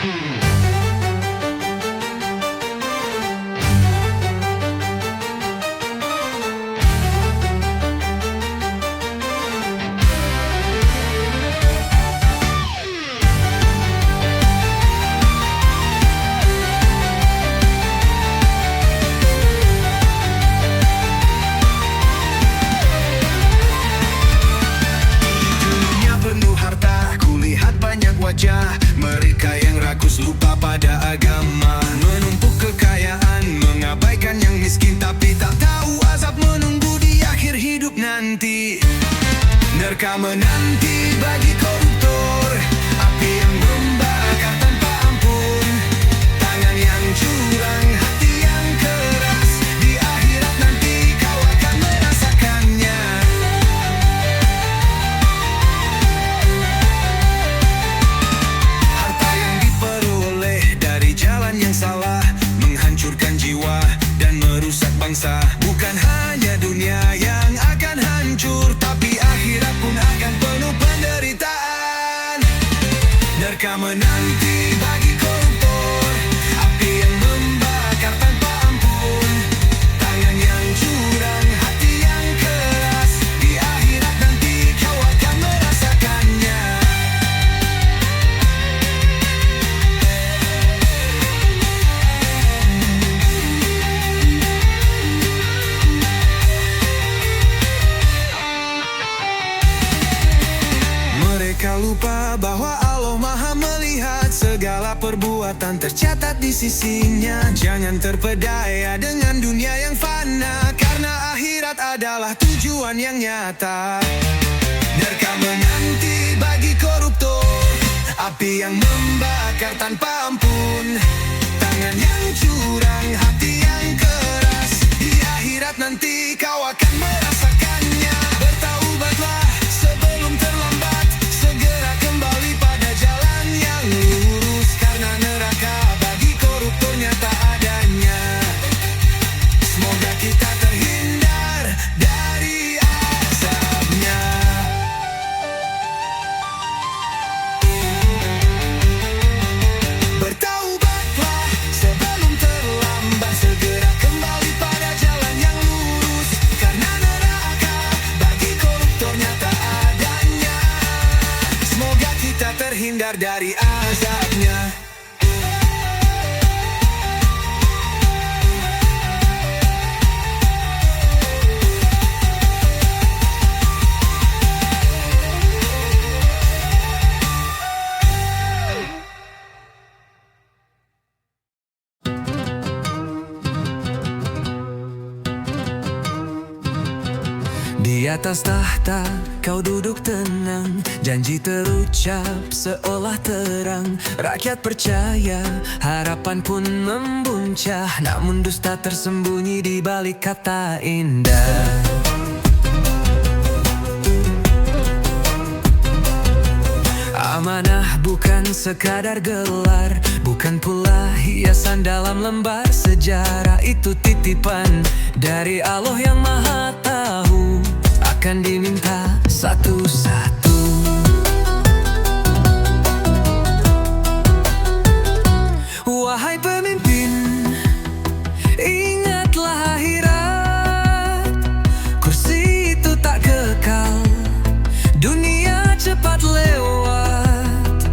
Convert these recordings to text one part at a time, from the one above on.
Dunia penuh harta, kulihat banyak wajah. Mereka yang rakus lupa pada agama, menumpuk kekayaan, mengabaikan yang miskin, tapi tak tahu azab menunggu di akhir hidup nanti. Neraka menanti bagi koruptor, api yang membakar tanpa ampun, tangan yang curang, hati yang keras. Di akhirat nanti kau akan merasakannya. Harta yang diperoleh dari jalan yang salah menghancurkan jiwa dan merusak bangsa. Bukan hanya dunia yang akan hancur, tapi akhirat pun akan penuh penderitaan. Neraka menanti bagi koruptor, api yang membakar tanpa ampun, tangan yang curang, hati yang keras. Di akhirat nanti kau akan merasakannya. Mereka lupa bahwa Allah Maha melihat segala perbuatan tercatat di sisinya. Jangan terpedaya dengan dunia yang fana, karena akhirat adalah tujuan yang nyata. Neraka menanti bagi koruptor, api yang membakar tanpa ampun, tangan yang curang, hati yang keras. Di akhirat nanti kau akan merasakannya. Bertaubatlah sebelum terlambat, segera kembali pada jalan yang lurus, karena neraka bagi koruptor nyata adanya. Semoga kita terhindar dari azabnya. Bertaubatlah sebelum terlambat, segera kembali pada jalan yang lurus, karena neraka bagi koruptor nyata adanya. Semoga kita terhindar dari azabnya. Di atas tahta kau duduk tenang, janji terucap seolah terang. Rakyat percaya, harapan pun membuncah, namun dusta tersembunyi di balik kata indah. Amanah bukan sekadar gelar, bukan pula hiasan dalam lembar sejarah. Itu titipan dari Allah yang Maha Tahu, akan diminta satu-satu. Wahai pemimpin, ingatlah akhirat. Kursi itu tak kekal, dunia cepat lewat.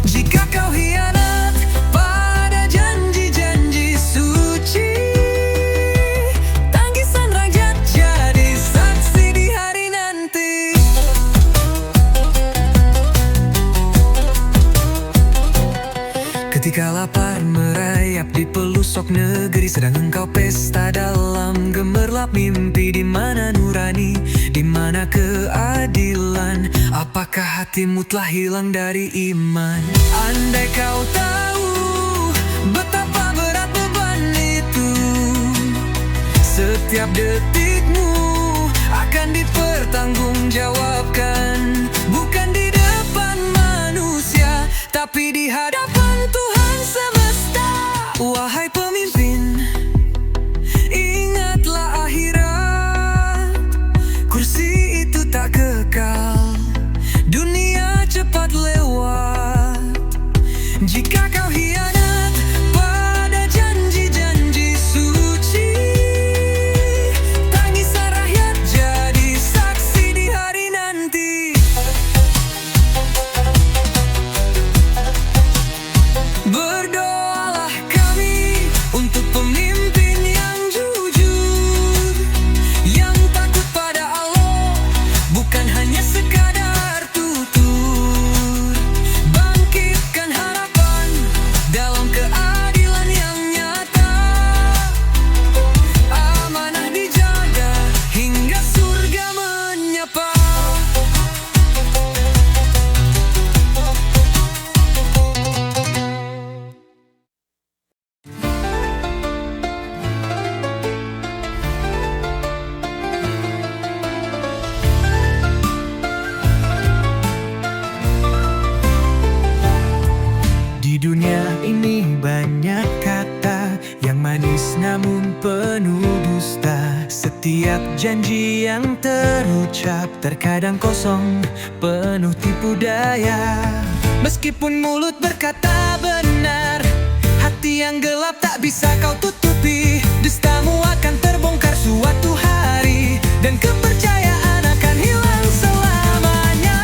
Jika kau hianat pada janji-janji suci, tangisan rakyat jadi saksi di hari nanti. Ketika lapar merayap di pelusok negeri, sedang engkau pesta dalam gemerlap mimpi. Di mana nurani, di mana keadilan? Apakah hatimu telah hilang dari iman? Andai kau tahu betapa berat beban itu, setiap detikmu akan dipertanggungjawabkan. Bukan di depan manusia, tapi di hadapan Tuhan semesta. Wahai pemimpin, ingatlah akhirat. Kursi itu tak kekal, dunia cepat lewat. Jika kau hianat pada janji-janji suci, tangisan rakyat jadi saksi di hari nanti. Berdoalah kami untuk pemimpin yang jujur, yang takut pada Allah, bukan hanya sekadar tutur. Bangkitkan harapan dalam keadilan yang nyata, amanah dijaga hingga surga menyapa. Di dunia ini banyak kata yang manis namun penuh dusta. Setiap janji yang terucap terkadang kosong, penuh tipu daya. Meskipun mulut berkata benar, hati yang gelap tak bisa kau tutupi. Dustamu akan terbongkar suatu hari, dan kepercayaan akan hilang selamanya.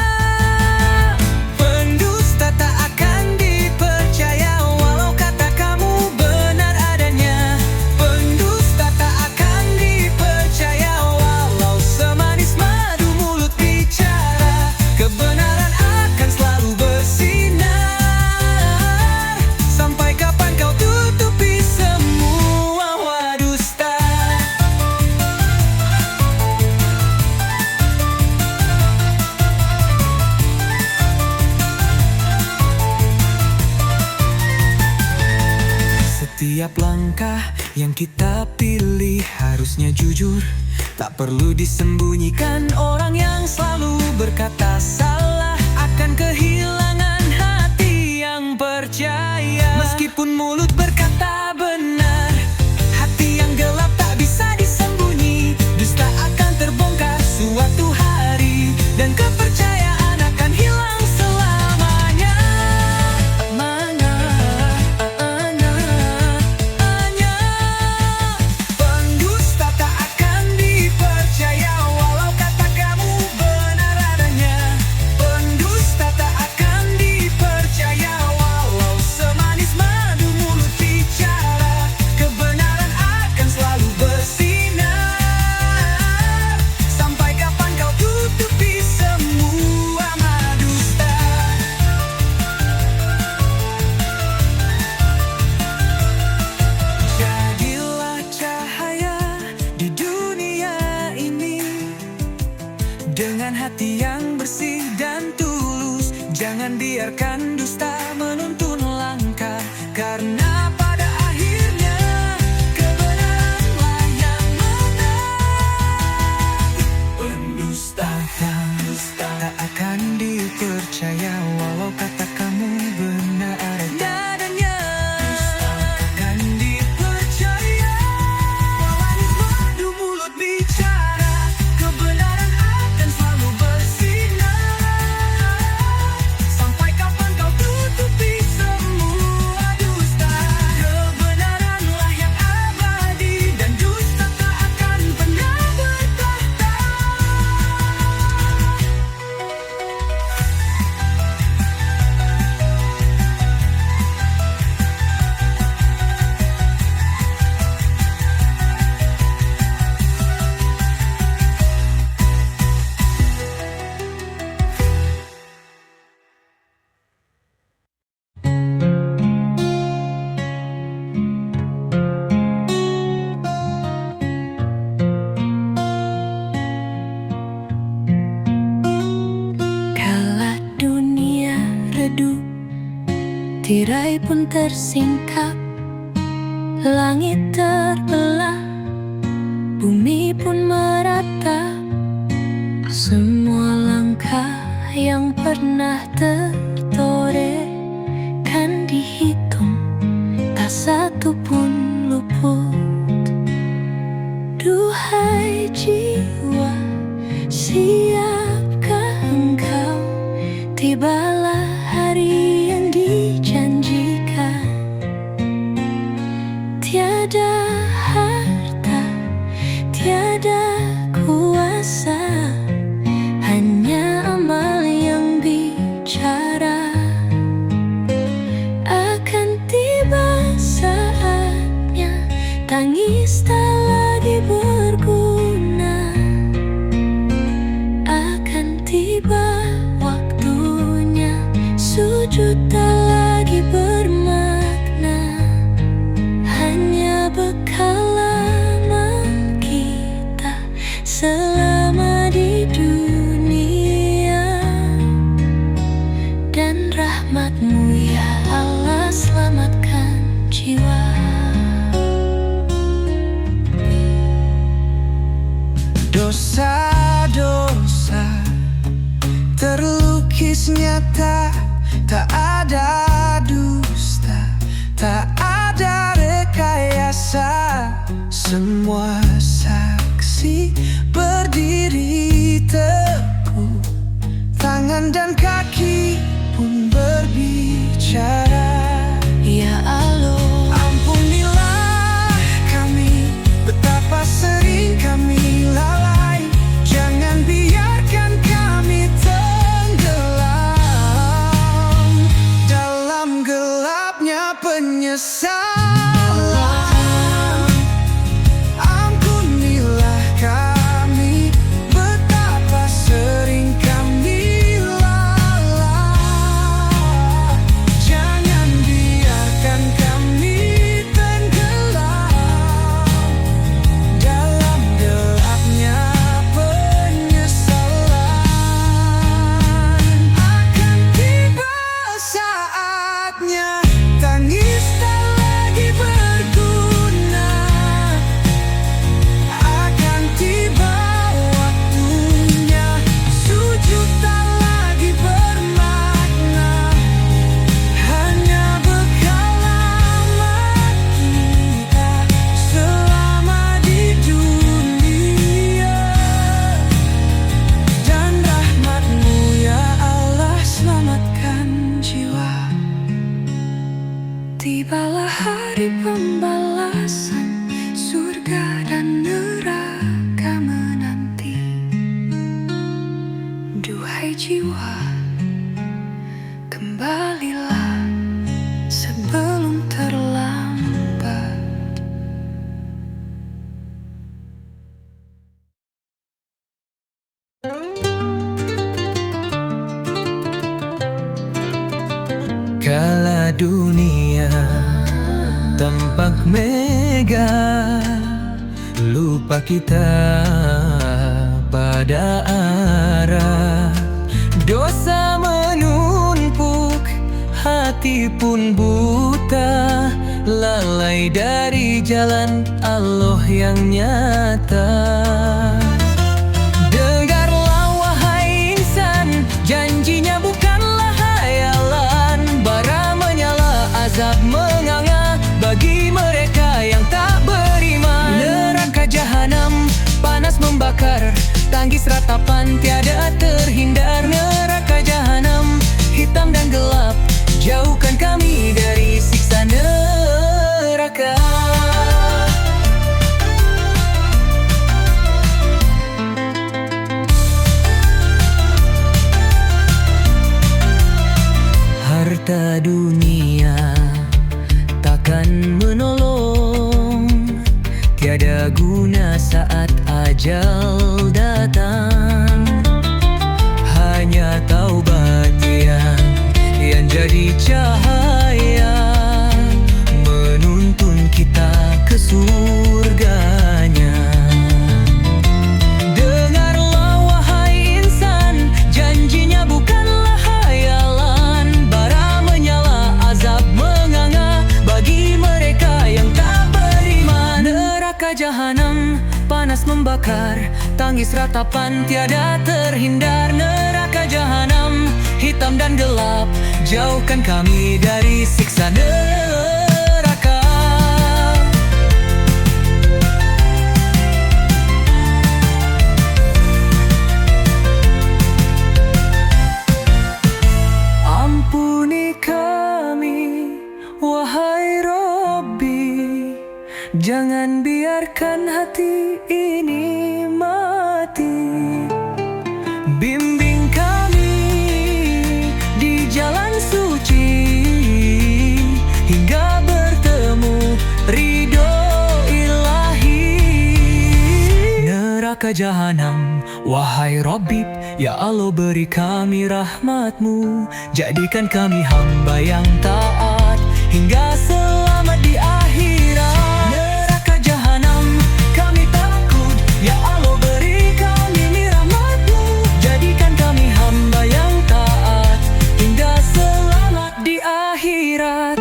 Pendusta tak akan dipercaya walau kata kamu benar adanya. Pendusta tak akan dipercaya walau semanis madu mulut bicara. Kebenaran akan selalu bersinar. Sampai kapan kau tutupi semua dusta? Setiap langkah yang kita pilih harusnya jujur, tak perlu disembunyikan. Orang yang selalu berkata salah akan kehilangan hati yang percaya. Meskipun mulut berkata benar, hati yang gelap tak bisa disembunyi. Dusta akan terbongkar suatu hari, dan kepercayaan akan hilang selamanya. Pendusta tak akan dipercaya walau kata kamu benar adanya. Pendusta tak akan dipercaya walau semanis madu mulut bicara. Kebenaran akan selalu bersinar. Sampai kapan kau tutupi semua dusta? Jadilah cahaya di dunia ini dengan hati yang bersih dan tulus. Jangan biarkan dusta menuntun langkah, karena pada akhirnya kebenaranlah yang menang. Pendusta tak akan dipercaya walau kata kamu benar adanya. Dusta akan dipercaya walau madu mulut bicara. Kebenaran akan selalu bersinar. Sampai kapan kau tutupi semua dusta? Kebenaranlah yang abadi, dan dusta tak akan pernah bertahta. Kala dunia redup, tirai pun tersingkap, langit terbelah, bumi pun meratap. Semua langkah yang pernah tertoreh kan dihitung, tak satu pun luput. Duhai jiwa, siapkah engkau? Tibalah hari yang dijanji, tangis tak lagi berguna. Akan tiba waktunya sujud tak lagi bermakna, hanya bekal amal kita selama di dunia. Dan rahmat-Mu ya Allah, selamatkan jiwa. Dosa-dosa terlukis nyata, tak ada dusta, tak ada rekayasa. Semua saksi berdiri teguh, tangan dan kaki pun berbicara. Ya Allah, ampunilah kami, betapa sering kami lalai. Jangan biarkan kami tenggelam dalam gelapnya penyesalan. Ampunilah kami, betapa sering kami lalai. Jangan biarkan kami tenggelam dalam gelapnya penyesalan. Akan tiba saatnya tangis tak lagi berguna. Akan tiba waktunya sujud tak lagi bermakna, hanya bekal amal kita selama di dunia. Dan rahmat-Mu ya Allah, selamatkan jiwa. Tibalah hari pembalasan, surga dan neraka menanti. Duhai jiwa, kembalilah sebelum terlambat. Kala dunia tampak megah, lupa kita pada arah. Dosa menumpuk, hati pun buta, lalai dari jalan Allah yang nyata. Dengarlah wahai insan, janjinya bukanlah hayalan. Bara menyala, azab menganga bagi mereka yang tak beriman. Neraka jahanam panas membakar, tangis ratapan tiada terhindar. Neraka jahanam hitam dan gelap, jauhkan kami dari siksa neraka. Harta dunia takkan menolong, tiada guna saat ajal datang. Hanya taubat yang jadi cahaya, menuntun kita ke surganya. Dengarlah wahai insan, janjinya bukanlah hayalan. Bara menyala, azab menganga bagi mereka yang tak beriman. Neraka jahanam panas membakar, tangis ratapan tiada terhindar. Neraka jahanam hitam dan gelap, jauhkan kami dari siksa neraka. Ampuni kami, wahai Rabbi, jangan biarkan hati ini mati. Bimbing kami di jalan suci, hingga bertemu ridho ilahi. neraka jahanam. Wahai Rabbib, ya Allah beri kami rahmat-Mu, jadikan kami hamba yang taat hingga selamat di akhirat. Neraka jahanam kami takut, ya Allah beri kami rahmat-Mu, jadikan kami hamba yang taat hingga selamat di akhirat.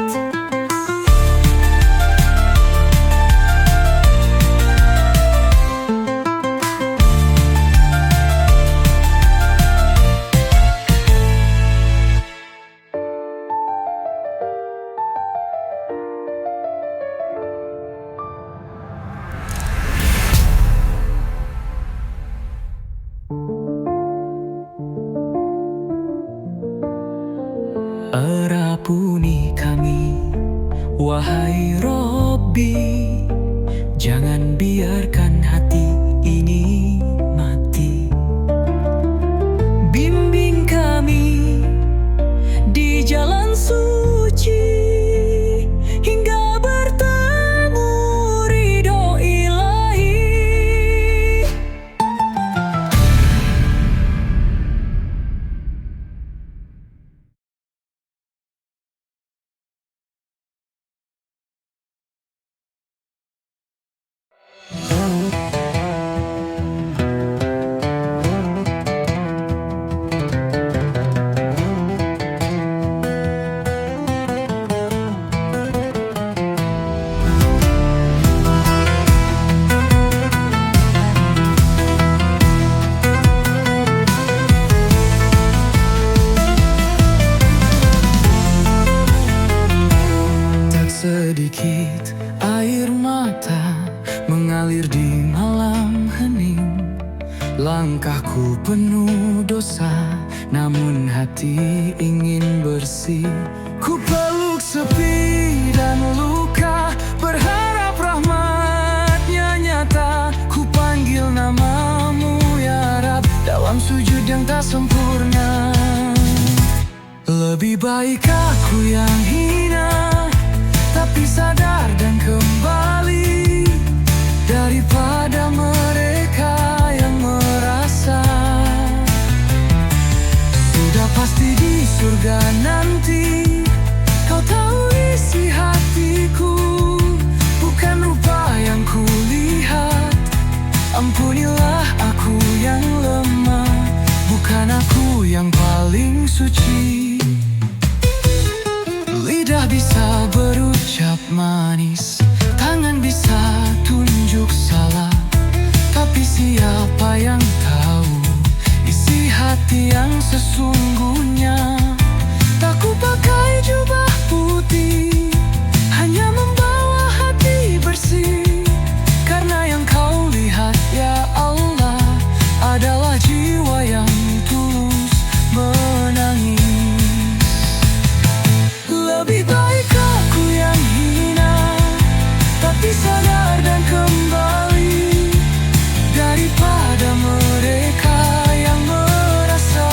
Ampuni kami, wahai Robbi, jangan biarkan hati ini mati. Bimbing kami di jalan suci hingga bertemu ridho Ilahi. Sedikit air mata mengalir di malam hening. Langkahku penuh dosa, namun hati ingin bersih. Ku peluk sepi dan luka, berharap rahmat-Nya nyata. Ku panggil nama-Mu ya Rab, dalam sujud yang tak sempurna. Lebih baik aku yang hina, tapi sadar dan kembali, daripada mereka yang merasa sudah pasti di surga nanti. Kau tahu isi hatiku, bukan rupa yang kulihat. Ampunilah aku yang lemah, bukan aku yang paling suci. Lidah bisa berucap manis, tangan bisa tunjuk salah, tapi siapa yang tahu isi hati yang sesungguhnya? Tak ku pakai jubah putih, hanya membawa hati bersih. Karena yang kau lihat ya Allah adalah jiwa yang tulus menangis. Lebih baik aku yang hina, tapi sadar dan kembali, daripada mereka yang merasa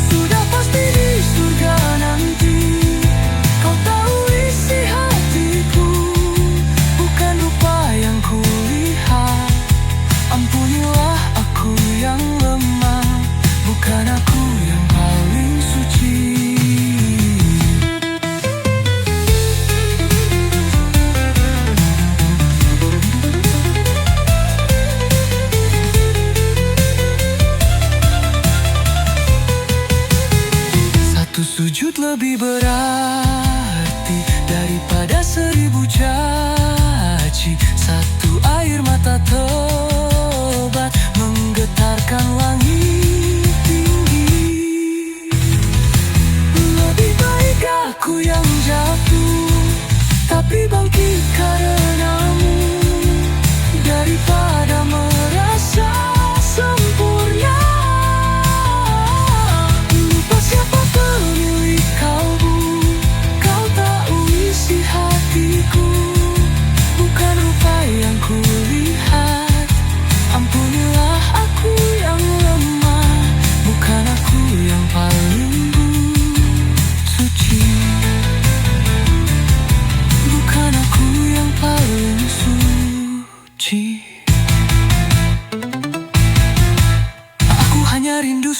sudah pasti di surga nanti. Kau tahu isi hatiku, bukan rupa yang kulihat. Ampunilah aku yang lemah, bukan aku yang paling suci. Sujud lebih berarti daripada 1000 caci. Satu air mata tobat menggetarkan langit tinggi. Lebih baik aku yang jatuh, tapi bangkit karena-Mu, daripada merasa sempurna. Lupa siapa pemilik kalbu, kau tahu isi hatiku, bukan rupa yang kulihat. Ampunilah aku yang lemah, bukan aku yang paling suci. Bukan aku yang paling suci.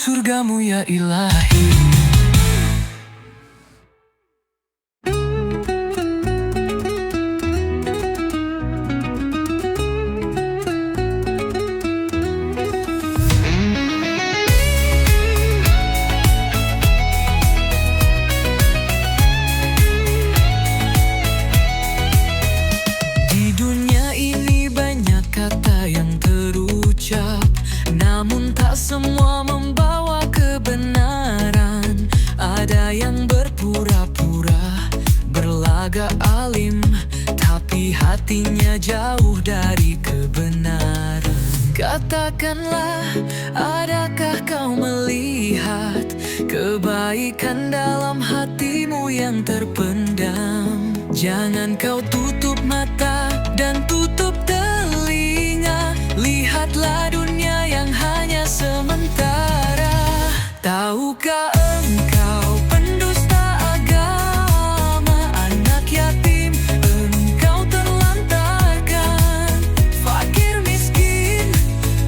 surgamu ya ilahi. Di dunia ini banyak kata yang terucap, namun tak semua membawa kebenaran. Ada yang berpura-pura berlagak alim, tapi hatinya jauh dari kebenaran. Katakanlah, adakah kau melihat kebaikan dalam hatimu yang terpendam? Jangan kau tutup mata dan tutup telinga. Lihatlah dunia yang hanya sementara. Tahukah engkau pendusta agama, anak yatim engkau terlantarkan, fakir miskin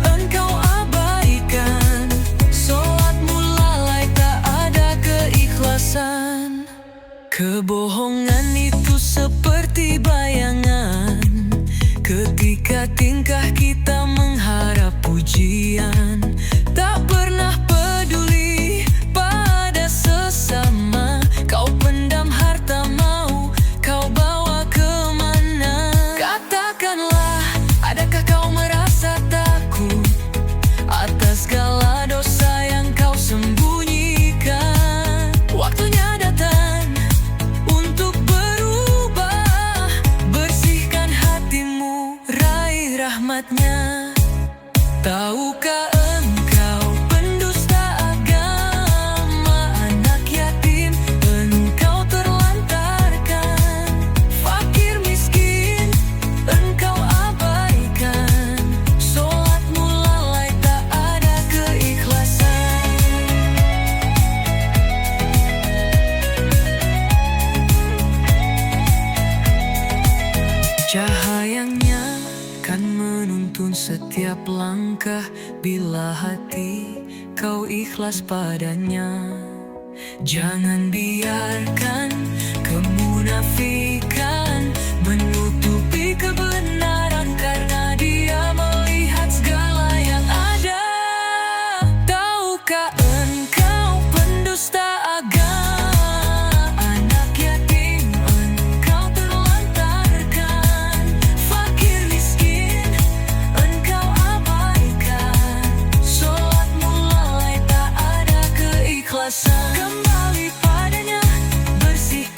engkau abaikan, sholatmu lalai tak ada keikhlasan. Kebohongan itu seperti bayangan, ketika tingkah kita mengharap pujian, tak pernah peduli pada sesama. Kau pendam harta mau kau bawa kemana? Katakanlah, adakah kau merasa takut atas segala dosa yang kau sembunyikan? Waktunya datang untuk berubah, bersihkan hatimu, raih rahmatnya. Tahukah engkau pendusta agama, anak yatim engkau terlantarkan, fakir miskin engkau abaikan, sholatmu lalai tak ada keikhlasan. Cahayanya kan menuntun setiap langkah bila hati kau ikhlas padanya. Jangan biarkan kemunafikan menutupi kebenaran, karena dia melihat segala yang ada. Tahukah engkau pendusta agama, anak yatim engkau terlantarkan, fakir miskin engkau abaikan, sholatmu lalai tak ada keikhlasan. Kembali padanya, bersihkan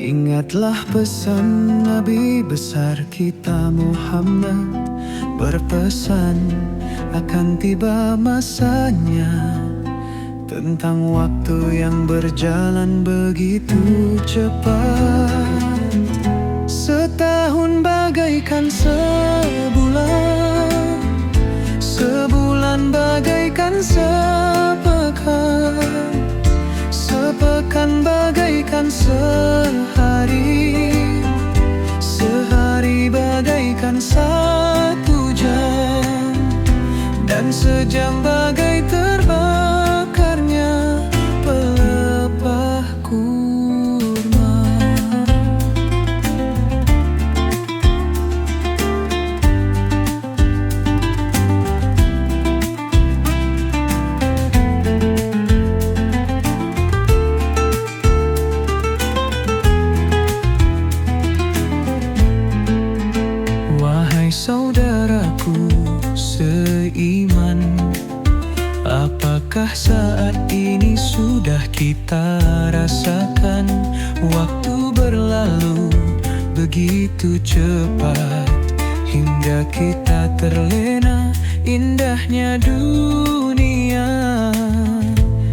Ingatlah pesan Nabi besar kita Muhammad, berpesan akan tiba masanya, tentang waktu yang berjalan begitu cepat. Setahun bagaikan sebulan, sebulan bagaikan sepekan, sepekan bagaikan sehari, sehari bagaikan 1 jam, dan sejam bagai terbakarnya pelepah kurma. Wahai saudaraku seiman, apakah saat ini sudah kita rasakan waktu berlalu begitu cepat, hingga kita terlena indahnya dunia.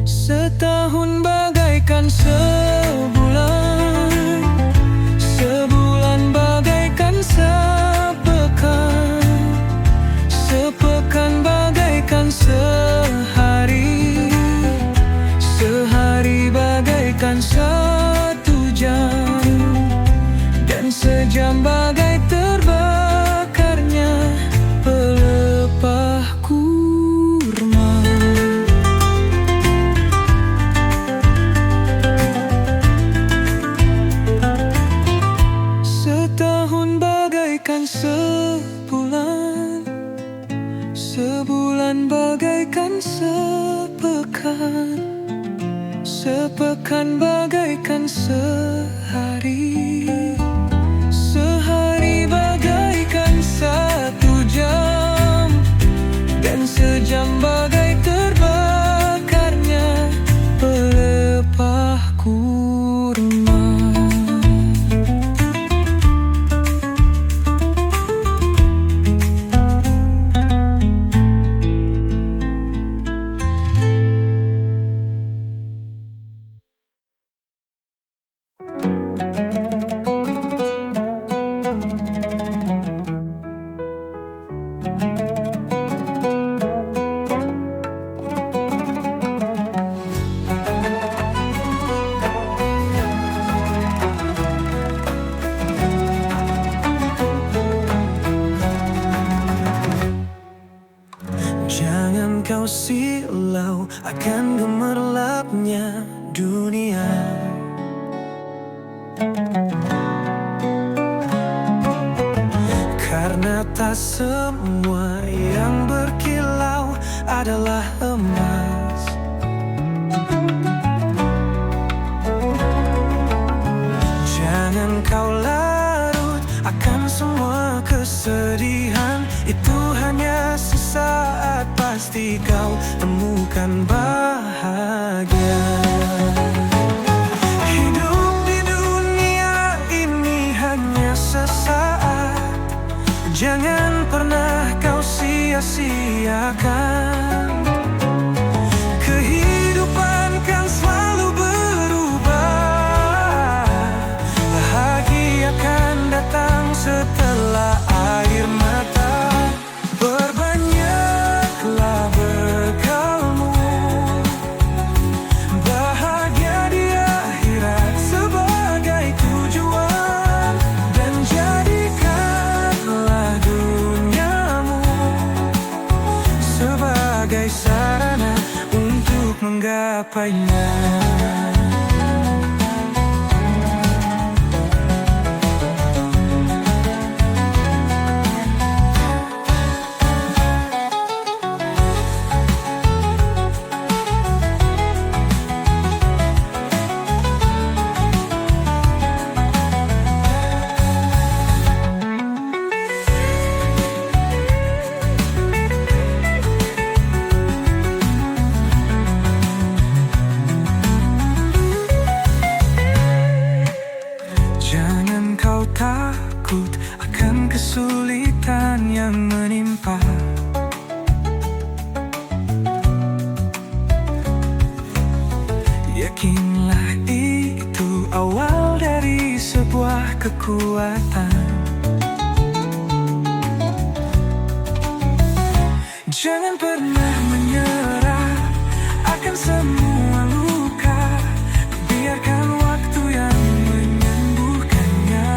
Setahun bagaikan sebulan, sebulan bagaikan sepekan, sepekan bagaikan sehari, sehari bagaikan 1 jam, dan sejam bagai terbakarnya pelepah kurma. Setahun bagaikan sebulan, sebulan bagaikan sepekan, sepekan bagaikan sehari, sehari bagaikan 1 jam, dan sejam bagai terbakarnya pelepah kurma. Jangan kau silau akan gemerlapnya dunia. Karena tak semua yang berkilau adalah emas. Jangan kau larut akan semua kesedihan, itu hanya sesaat, pasti kau temukan bahagia. Hidup di dunia ini hanya sesaat, jangan pernah kau sia-siakan. Kehidupan kan selalu berubah, bahagia akan datang setelah air mata. Perbanyaklah bekalmu, bahagia di akhirat sebagai tujuan, dan jadikanlah duniamu sebagai sarana untuk menggapainya. Jangan kau takut akan kesulitan yang menimpa. Yakinlah itu awal dari sebuah kekuatan. Jangan pernah menyerah akan semua luka. Biarkan waktu yang menyembuhkannya.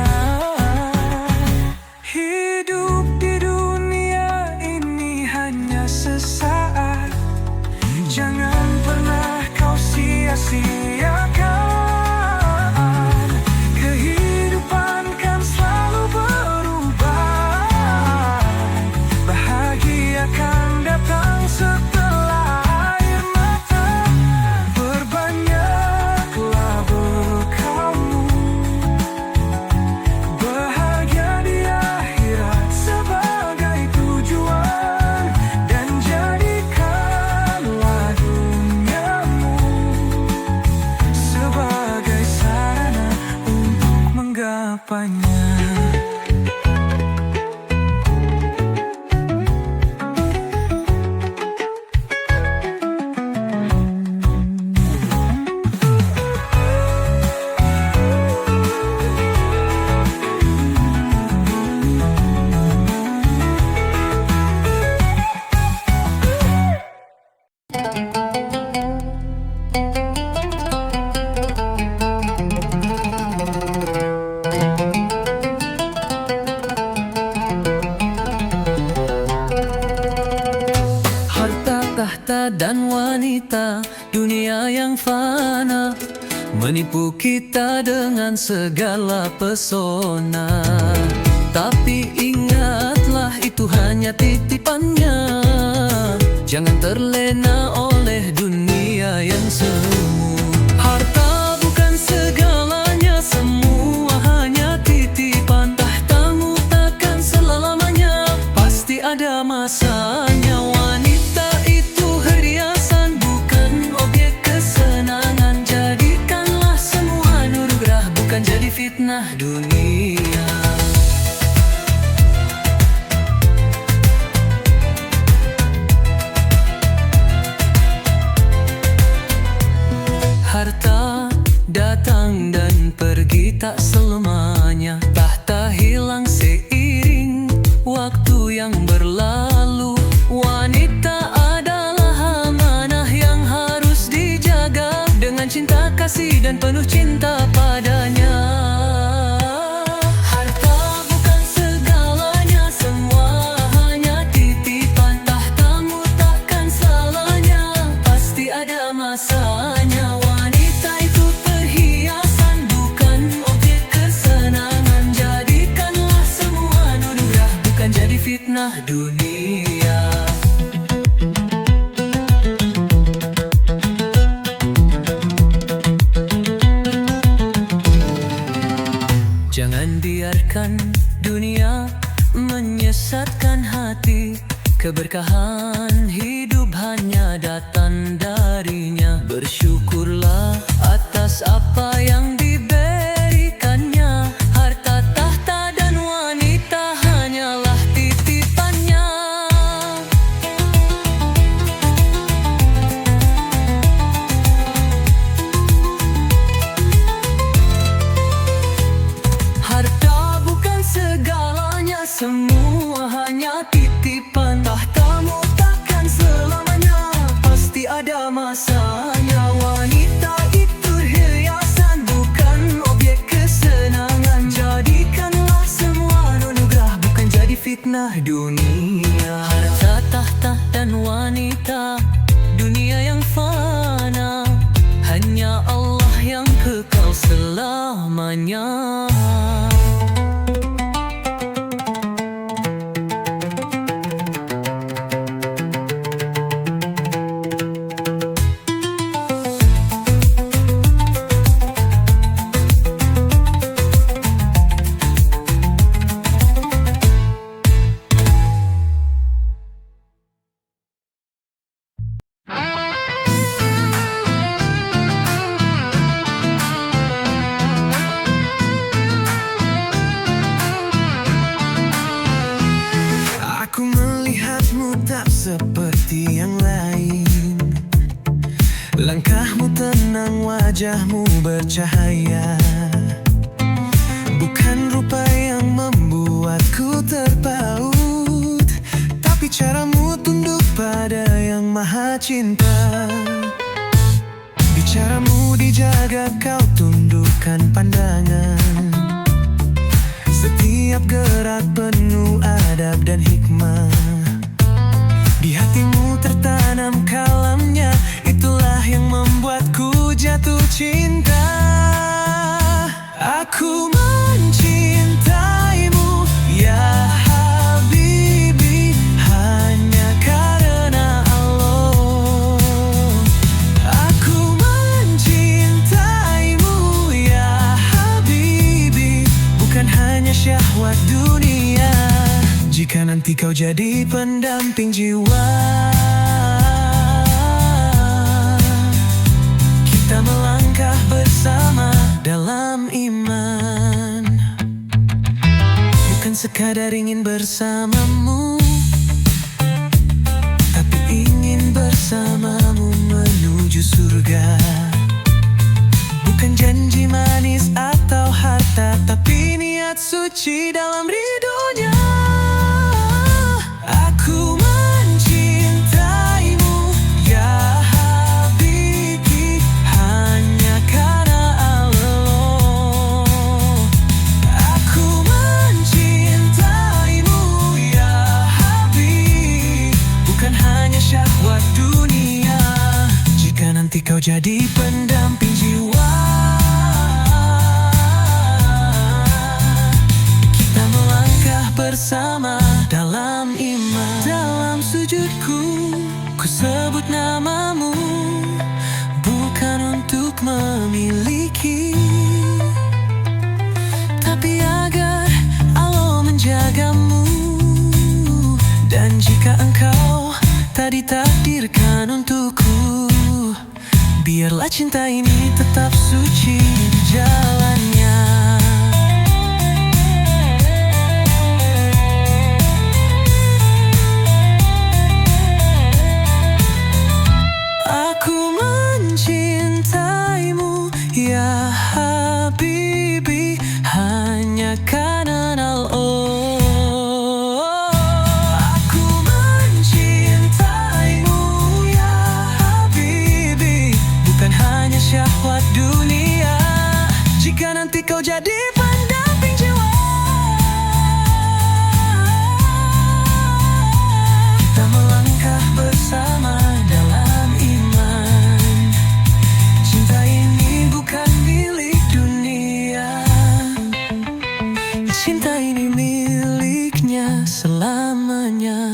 Hidup di dunia ini hanya sesaat. Jangan pernah kau sia-siakan. Kehidupan kan selalu berubah. Bahagia akan datang setelah air mata. Berbanyaklah berkamu. Bahagia di akhirat sebagai tujuan. Dan jadikanlah duniamu sebagai sarana untuk menggapainya. Harta, tahta, dan wanita, dunia yang fana menipu kita dengan segala pesona. Tapi ingatlah itu hanya titipannya. Jangan terlena oleh dunia yang semu. Harta bukan segalanya, semua hanya titipan. Tahtamu takkan selamanya, pasti ada masanya. Wanita itu hiasan, bukan objek kesenangan. Jadikanlah semua anugerah, bukan jadi fitnah dunia. Harta datang dan pergi tak selamanya. Tahta hilang seiring waktu yang berlalu. Wanita adalah amanah yang harus dijaga dengan cinta kasih dan penuh cinta padanya. Harta bukan segalanya, semua hanya titipan. Tahtamu takkan salahnya, pasti ada masanya. Wanita itu perhiasan, bukan objek kesenangan. Jadikanlah semua anugerah, bukan jadi fitnah dunia. Jangan biarkan dunia menyesatkan hati. Keberkahan hidup hanya datang darinya. Bersyukurlah atas apa yang diberikannya. Harta, tahta, dan wanita hanyalah titipannya. Harta bukan segalanya, semua hanya titipan. Tahtamu takkan selamanya, pasti ada masanya. Wanita itu hiasan, bukan objek kesenangan. Jadikanlah semua anugerah, bukan jadi fitnah dunia. Harta, tahta, dan wanita, dunia yang fana, hanya Allah yang kekal selamanya. wajahmu bercahaya. Bukan rupa yang membuatku terpaut, tapi caramu tunduk pada yang maha cinta. Bicaramu dijaga, kau tundukkan pandangan. Setiap gerak penuh adab dan hikmah. Di hatimu tertanam kalamnya, itulah yang membuatku jatuh cinta. Aku mencintaimu, ya Habibi, hanya karena Allah. Aku mencintaimu, ya Habibi, bukan hanya syahwat dunia. Jika nanti kau jadi pendamping jiwa, kita melangkah bersama dalam iman. Bukan sekadar ingin bersamamu, tapi ingin bersamamu menuju surga. Bukan janji manis atau harta, tapi niat suci dalam ridhonya. Aku mencintaimu, ya Habibi, hanya karena Allah. Aku mencintaimu, ya Habibi, bukan hanya syahwat dunia. Jika nanti kau jadi pendamping jiwa, kita melangkah bersama dalam iman. Dalam sujudku, ku sebut namamu, bukan untuk memiliki, tapi agar Allah menjagamu. Dan jika engkau tak ditakdirkan untukku, biarlah cinta ini tetap suci di jalannya. Aku mencintaimu, ya Habibi, hanya karena Allah. Aku mencintaimu, ya Habibi, bukan hanya syahwat dunia. Jika nanti kau jadi pendamping jiwa, kita melangkah bersama dalam iman. Cinta ini bukan milik dunia, cinta ini miliknya selamanya.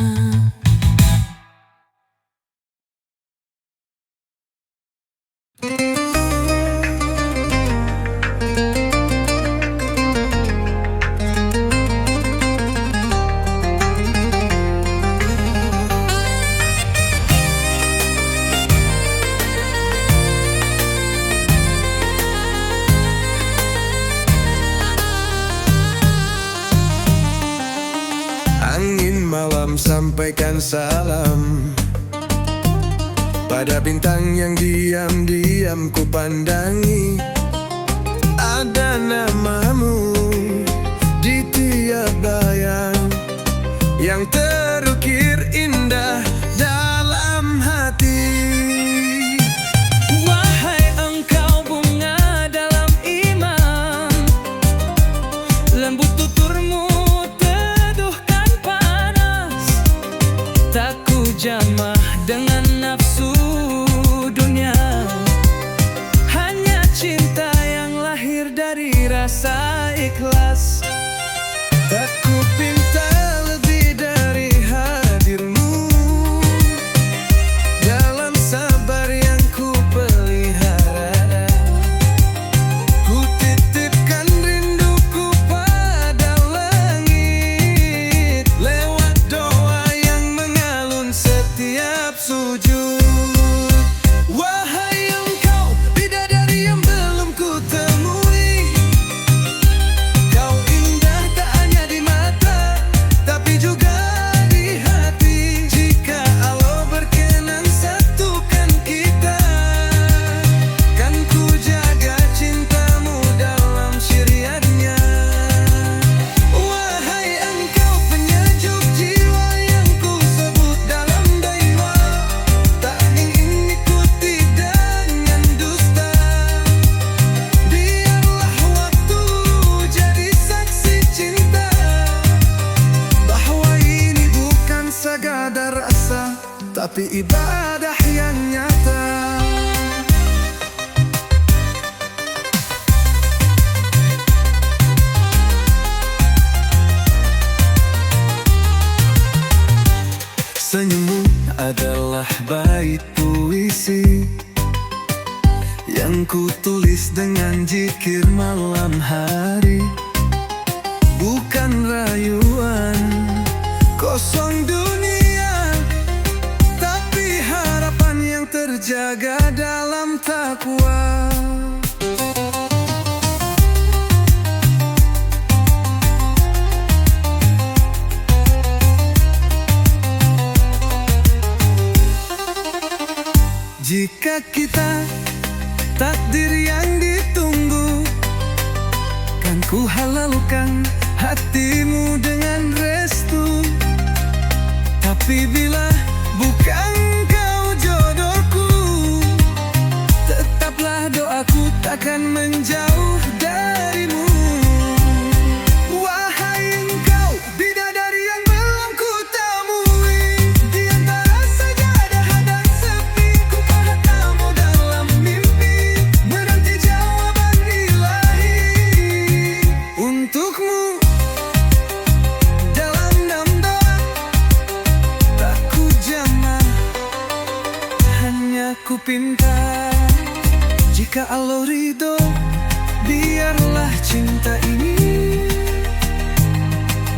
Angin malam sampaikan salam pada bintang yang diam-diam ku pandangi. Ada namamu di tiap bayang yang terukir indah dalam hati. Wahai engkau bunga dalam iman, lembut tuturmu teduhkan panas. Tak ku jamah dengan nafsu dunia, hanya cinta yang lahir dari rasa ikhlas. Tak ku pinta lebih dari hadirmu dalam sabar yang ku pelihara. Ku titipkan rinduku pada langit lewat doa yang mengalun setiap sujud. Wahai engkau bidadari yang belum ku temui, kau indah tak hanya di mata, dan zikir malam hari. Bukan rayuan kosong dunia, tapi harapan yang terjaga dalam takwa. Jika kita takdir yang ditunggu, kan ku halalkan hatimu dengan restu. Tapi bila bukan kau jodohku, tetaplah doaku takkan menjauh darimu. Wahai engkau bidadari yang belum ku temui, di antara sajadah dan sepi, ku padamu dalam mimpi, menanti jawaban ilahi untukmu. Dalam enam doa tak ku jamak, hanya ku pinta, jika Allah ridho, biarlah cinta ini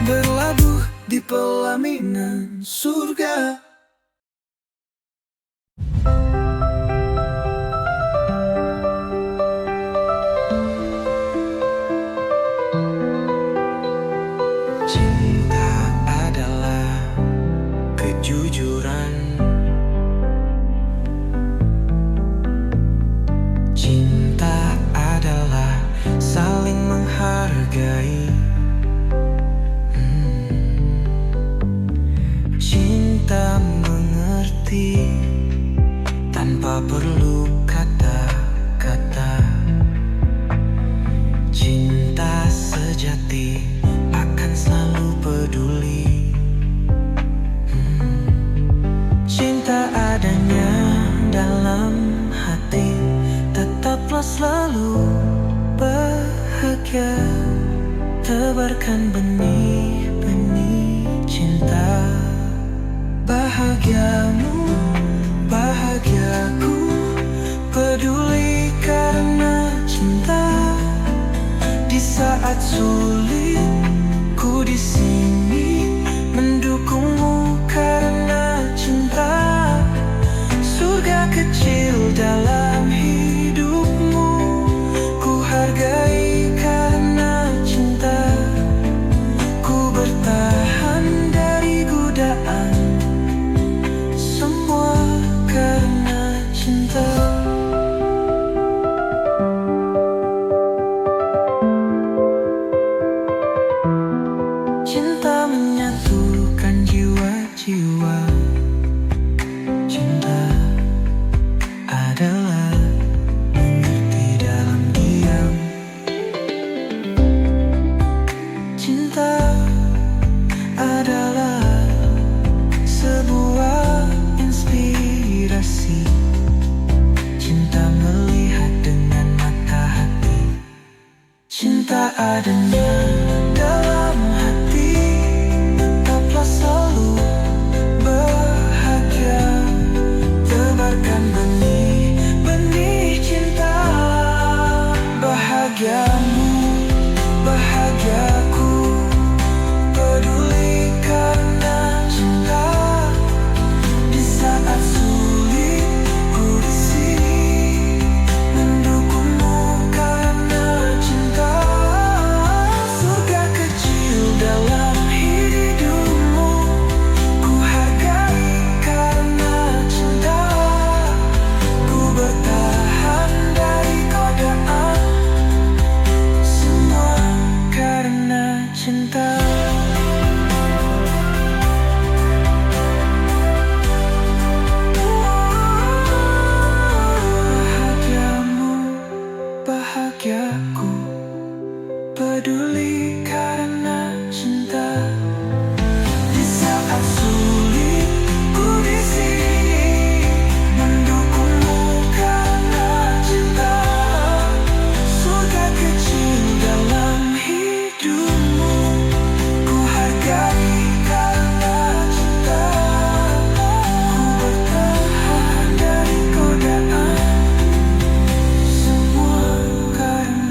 berlabuh di pelaminan surga. Cinta adalah kejujuran. Cinta adalah saling menghargai. Cinta mengerti tanpa perlu kata-kata. Cinta sejati akan selalu peduli. Cinta adanya dalam hati, tetaplah selalu bahagia. Tebarkan benih-benih cinta. Bahagiamu, bahagiaku, peduli karena cinta. Di saat sulit, ku di sini mendukungmu karena cinta. Surga kecil dalam hidupmu, ku hargai karena cinta. Ku bertahan dari godaan, semua karena cinta. Cinta menyatukan jiwa-jiwa. Cinta adalah mengerti dalam diam. Cinta adalah sebuah inspirasi. Cinta melihat dengan mata hati. Cinta adanya dalam hati, tetaplah selalu bahagia. Tebarkan benih-benih cinta. Bahagiamu, bahagiaku, peduli karena cinta. Di saat sulit, ku di sini mendukungmu karena cinta. Surga kecil dalam hidupmu, ku hargai karena cinta. Ku bertahan dari godaan, semua karena cinta. Bahagiamu, bahagiaku, peduli karena cinta. Di saat sulit, ku di sini mendukungmu karena cinta. Surga kecil dalam hidupmu, ku hargai karena cinta. Ku bertahan dari godaan, semua karena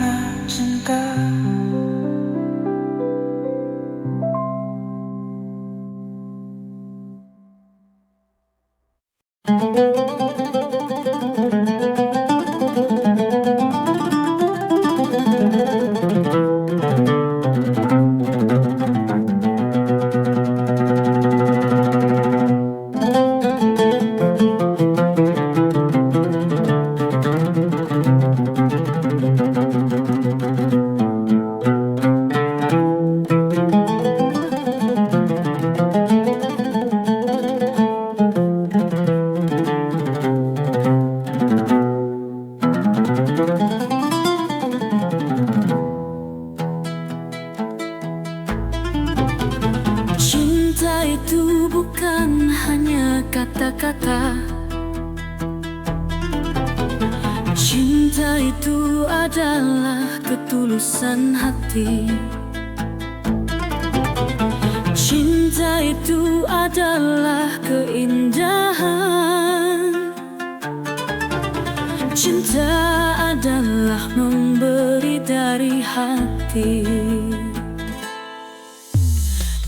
bukan hanya kata-kata. Cinta itu adalah ketulusan hati. Cinta itu adalah keindahan. Cinta adalah memberi dari hati.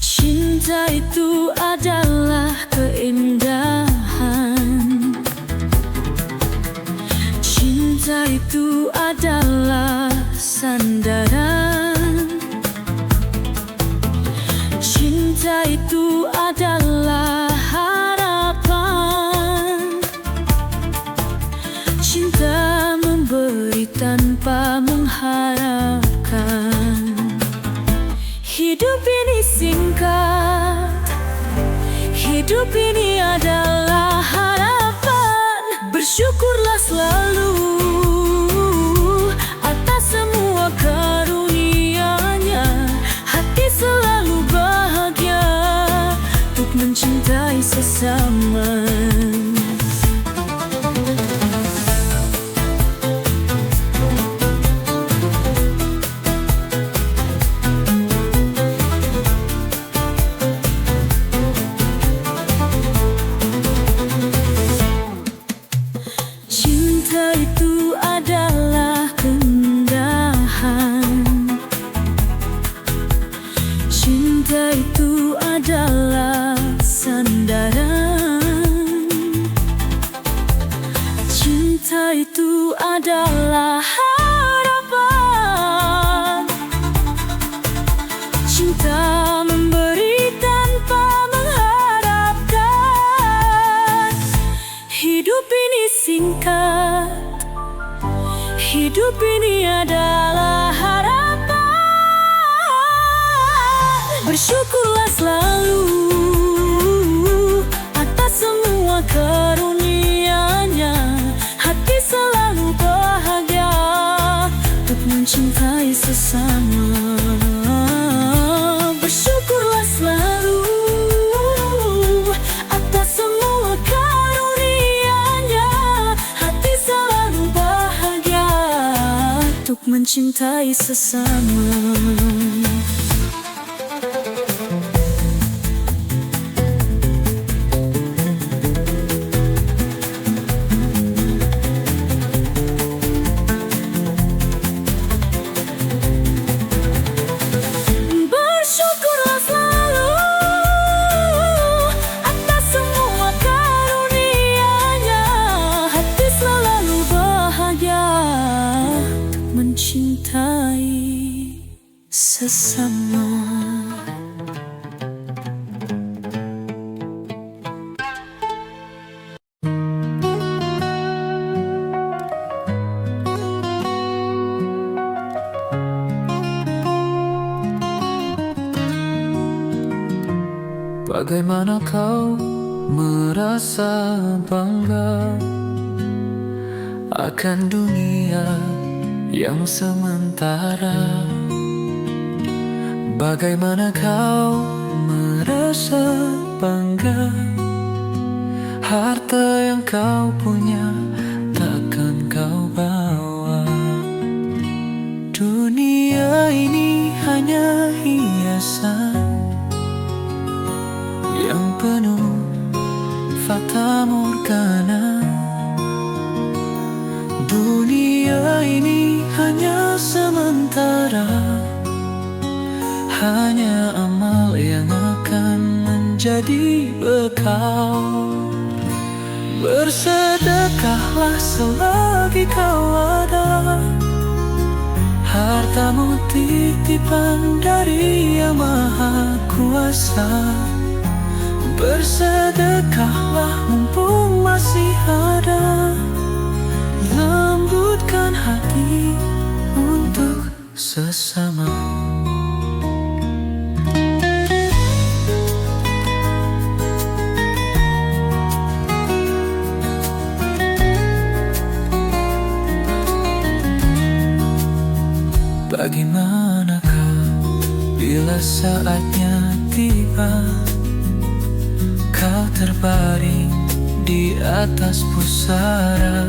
Cinta itu adalah keindahan. Cinta itu adalah sandaran. Cinta itu adalah harapan. Cinta memberi tanpa mengharapkan. Hidup ini singkat, hidup ini adalah harapan. Bersyukurlah selalu atas semua karunia-Nya. Hati selalu bahagia untuk mencintai sesama. Cinta itu adalah keindahan. Cinta itu adalah sandaran. Cinta itu adalah harapan. Cinta memberi tanpa mengharapkan. Hidup ini singkat, hidup ini adalah harapan. Bersyukurlah selalu atas semua karunia-Nya. Hati selalu bahagia untuk mencintai sesama. Bersyukurlah selalu atas semua karunia-Nya. Hati selalu bahagia untuk mencintai sesama. Bersyukurlah selalu atas semua karunia-Nya. Hati selalu bahagia untuk mencintai sesama. Bagaimana kau merasa bangga akan dunia yang sementara? Bagaimana kau merasa bangga harta yang kau punya takkan kau bawa? Dunia ini hanya hiasan yang penuh fata morgana. Dunia ini hanya sementara, hanya amal yang akan menjadi bekal. Bersedekahlah selagi kau ada, hartamu titipan dari Yang Maha Kuasa. Bersedekahlah mumpung masih ada, lembutkan hati untuk sesama. Bagaimanakah bila saatnya tiba, terbaring di atas pusara.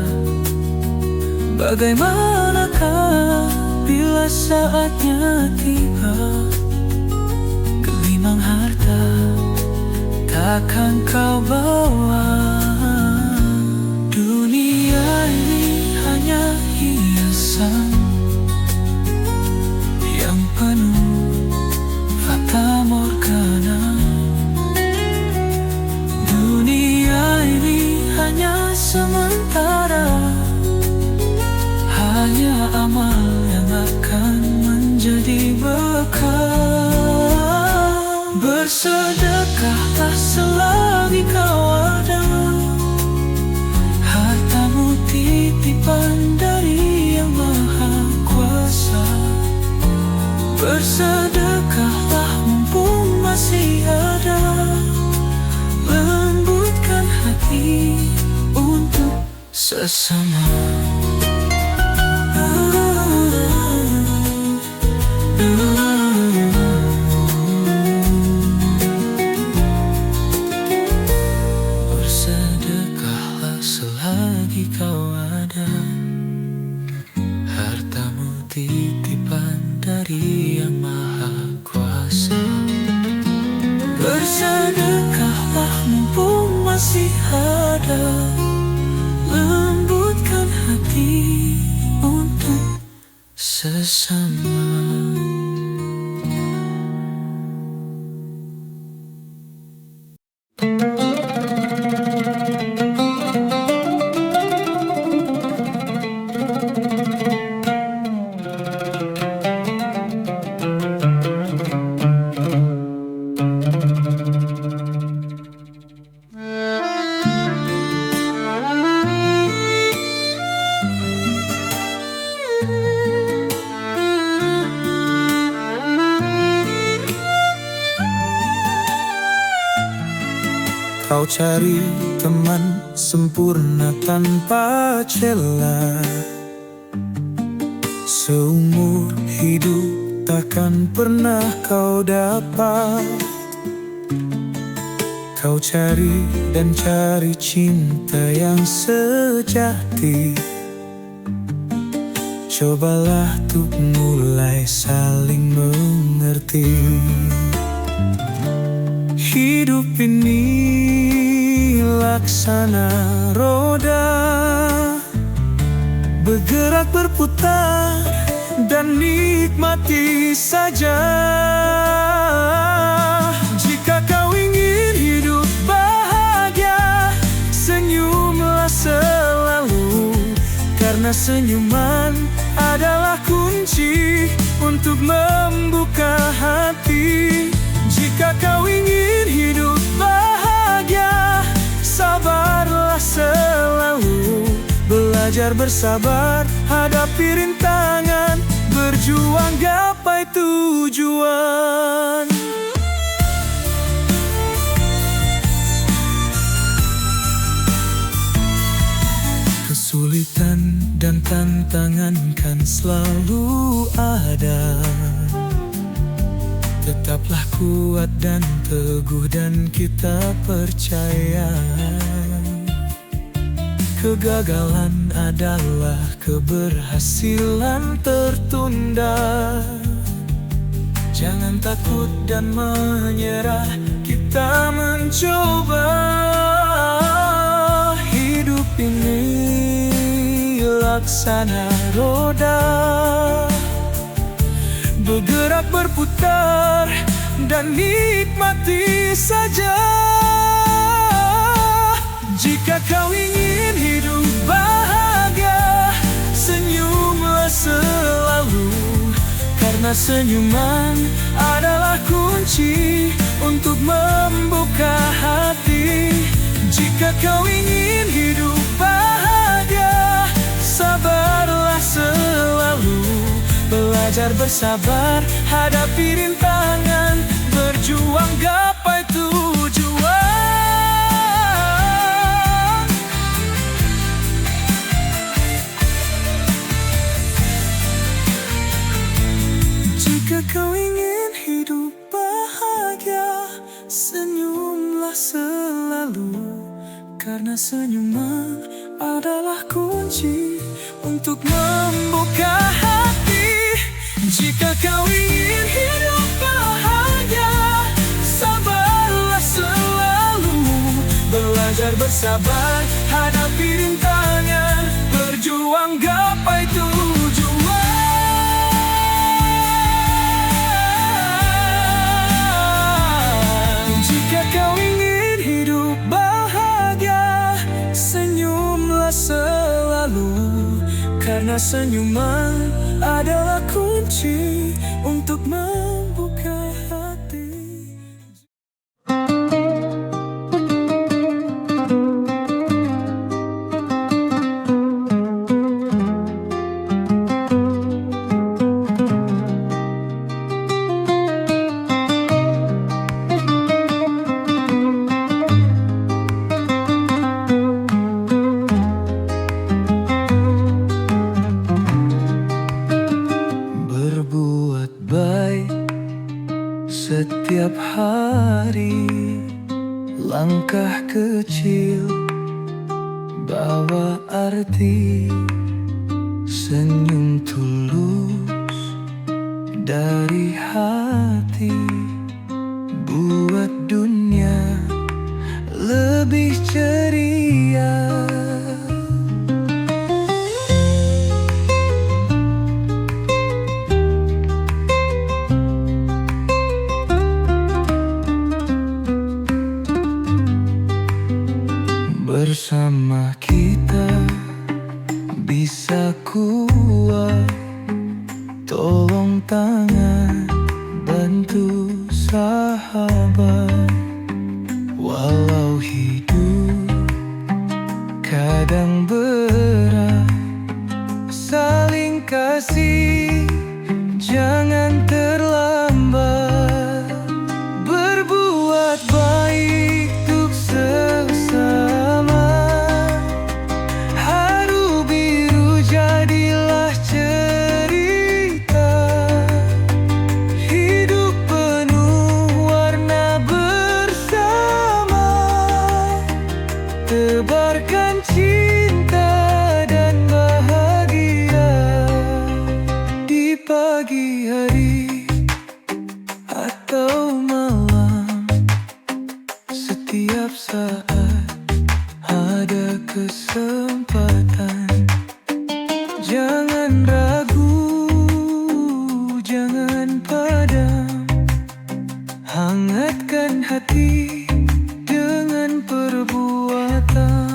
Bagaimanakah bila saatnya tiba, gelimang harta takkan kau bawa. Dunia ini hanya hiasan yang penuh fata morgana. Dunia ini hanya sementara, hanya amal yang akan menjadi bekal. Bersedekahlah selagi kau ada, hartamu titipan dari Yang Maha Kuasa. Bersedekahlah mumpung masih ada, lembutkan hati untuk sesama. Bersedekahlah selagi kau ada, hartamu titipan dari Yang Maha Kuasa. Bersedekahlah mumpung masih ada, lembutkan hati untuk sesama. Kau cari teman sempurna tanpa celah, seumur hidup takkan pernah kau dapat. Kau cari dan cari cinta yang sejati, cobalah untuk mulai saling mengerti. Hidup ini laksana roda, bergerak berputar dan nikmati saja. Jika kau ingin hidup bahagia, senyumlah selalu, karena senyuman adalah kunci untuk membuka hati. Jika kau ingin hidup bahagia, sabarlah selalu, belajar bersabar, hadapi rintangan, berjuang gapai tujuan. Kesulitan dan tantangan kan selalu ada, tetaplah kuat dan teguh dan kita percaya. Kegagalan adalah keberhasilan tertunda. Jangan takut dan menyerah, kita mencoba. Hidup ini laksana roda, bergerak berputar dan nikmati saja. Jika kau ingin hidup bahagia, senyumlah selalu, karena senyuman adalah kunci untuk membuka hati. Jika kau ingin hidup bahagia, sabarlah selalu, belajar bersabar, hadapi rintangan, berjuang gapai tujuan. Jika kau ingin hidup bahagia, senyumlah senyumlah selalu, karena senyuman adalah kunci untuk membuka hati. Jika kau ingin hidup bahagia, sabarlah selalu. Belajar bersabar, hadapi rintangan, berjuang gapai tujuan. Jika kau ingin hidup bahagia, senyumlah selalu, karena senyuman adalah kunci untuk membuka hati. Berbuat baik setiap hari, langkah kecil bawa arti. Senyum tulus dari hati, buat dunia lebih ceria. Bersama kita bisa kuat, tolong tangan, bantu sahabat. Walau hidup kadang berat, saling kasih, jangan terlambat. Berbuat baik untuk sesama, haru biru jadilah cerita. Hidup penuh warna bersama, tebarkan cinta dan bahagia di pagi hari atau malam. Setiap saat ada kesempatan, jangan ragu, jangan padam. Hangatkan hati dengan perbuatan.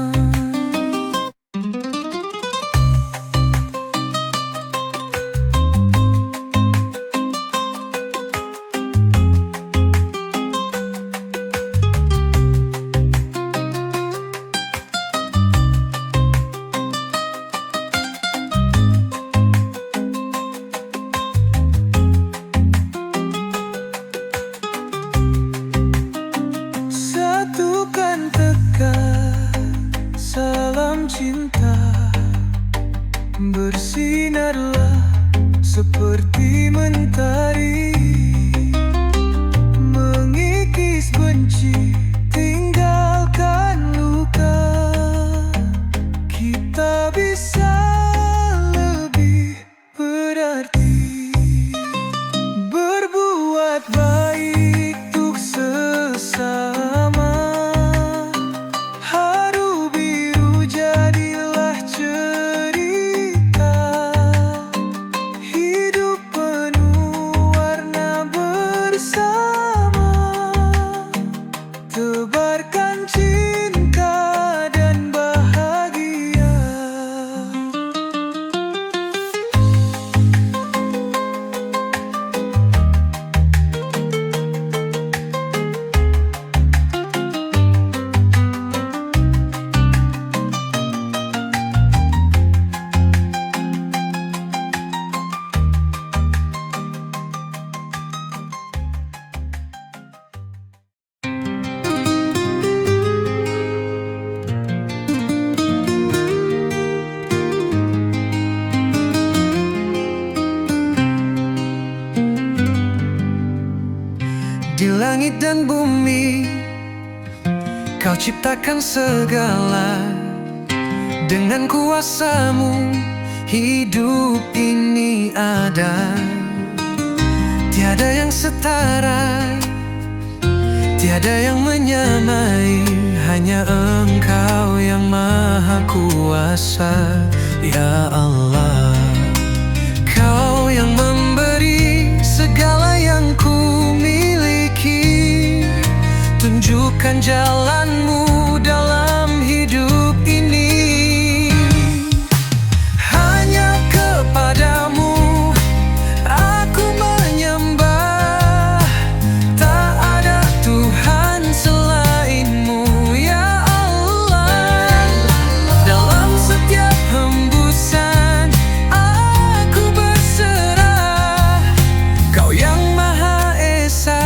Satukan tekad, salam cinta, bersinarlah seperti mentari, mengikis benci, tinggalkan luka. Kita bisa lebih berarti, berbuat baik untuk sesama. Haru biru jadilah cerita. Hidup penuh warna bersama, tebarkan cinta dan bahagia. Di langit dan bumi Kau ciptakan segala, dengan kuasa-Mu hidup ini ada. Tiada yang setara, tiada yang menyamai, hanya Engkau yang maha kuasa. Ya Allah, Kau yang memberi segala yang ku miliki. Tunjukkan jalan-Mu dalam hidup ini. Hanya kepadamu aku menyembah, tak ada Tuhan selain-Mu, ya Allah. Dalam setiap hembusan aku berserah, Kau yang Maha Esa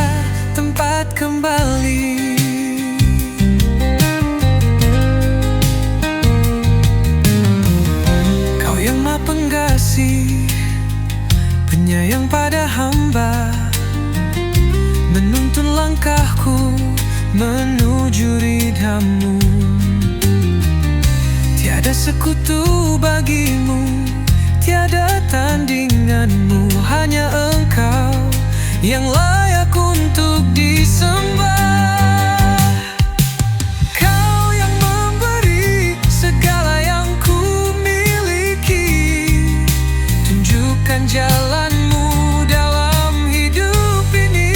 tempat kembali. Kau yang Maha Pengasih, penyayang pada hamba, menuntun langkahku menuju ridha-Mu. Tiada sekutu bagi-Mu, tiada tandingan-Mu, hanya Engkau yang layak untuk disembah. Kau yang memberi segala yang ku miliki. Tunjukkan jalan-Mu dalam hidup ini.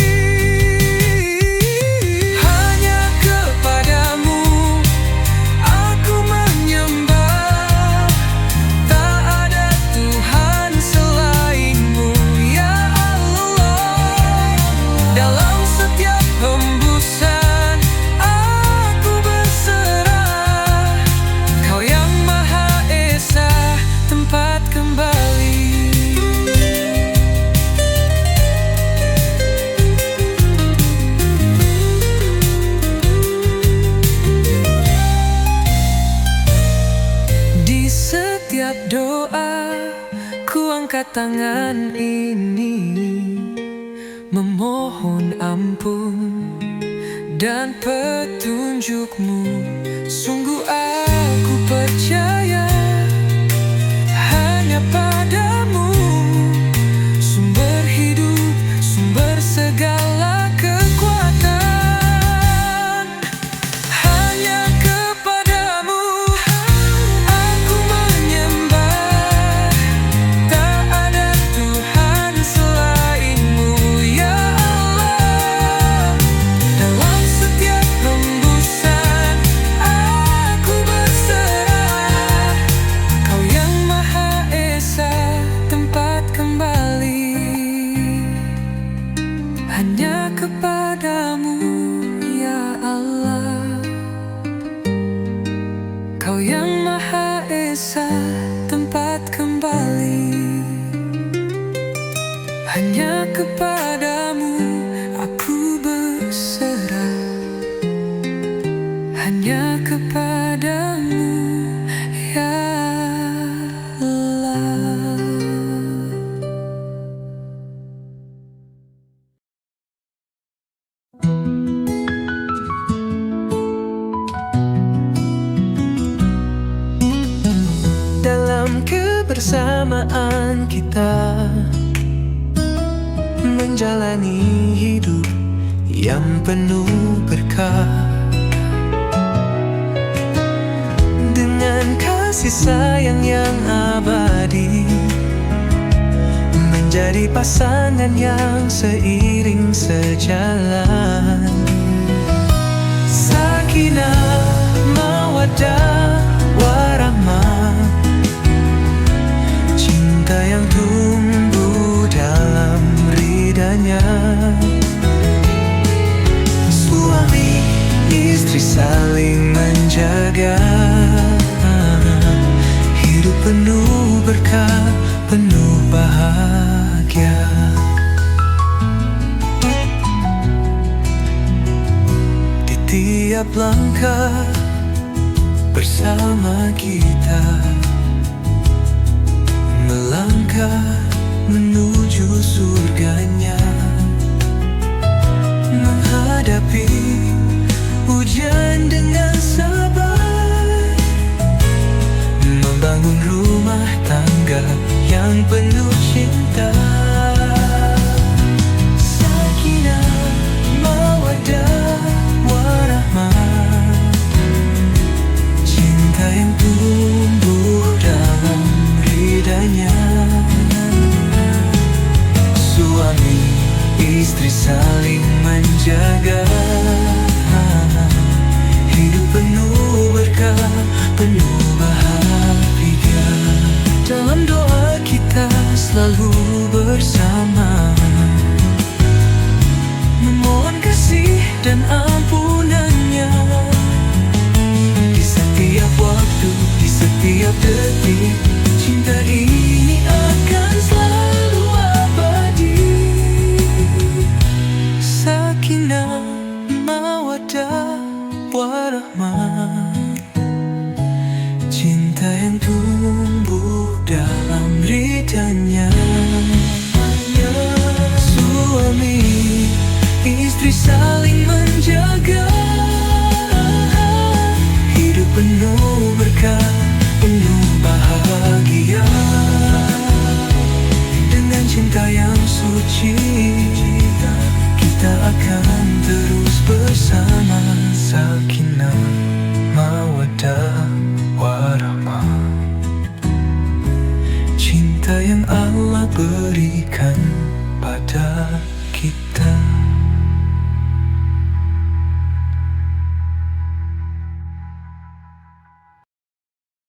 Hanya kepadamu aku menyembah, tak ada Tuhan selain-Mu, ya Allah. Dalam setiap hembusan aku berserah, Kau yang Maha Esa tempat kembali. Di setiap doa ku angkat tangan ini, memohon ampun dan petunjuk-Mu. Sungguh aku percaya hanya padamu sumber hidup, sumber segala kekuatan. Hanya kepadamu aku menyembah, tak ada Tuhan selain-Mu, ya Allah. Dalam setiap hembusan aku berserah, Kau yang Maha Esa tempat kembali. Hanya kepadamu, ya Allah, Kau yang Maha Esa tempat kembali. Hanya kepadamu aku berserah, hanya kepadamu, ya Allah. Dalam kebersamaan kita menjalani hidup yang penuh berkah, dengan kasih sayang yang abadi, menjadi pasangan yang seiring sejalan. Sakinah, mawaddah, warahmah, cinta yang tumbuh dalam ridha-Nya. Suami istri saling menjaga, hidup penuh berkah, penuh bahagia. Di tiap langkah bersama kita, melangkah menuju surganya, menghadapi hujan dengan istri saling menjaga. Hidup penuh berkah, penuh bahagia. Dalam doa kita selalu bersama, memohon kasih dan ampunannya. Di setiap waktu, di setiap detik, cinta ini akan selalu abadi. Sakinah, mawaddah, warahmah, cinta yang tumbuh dalam ridhanya. Suami istri saling menjaga, hidup penuh berkah, penuh bahagia. Dengan cinta yang suci, kita akan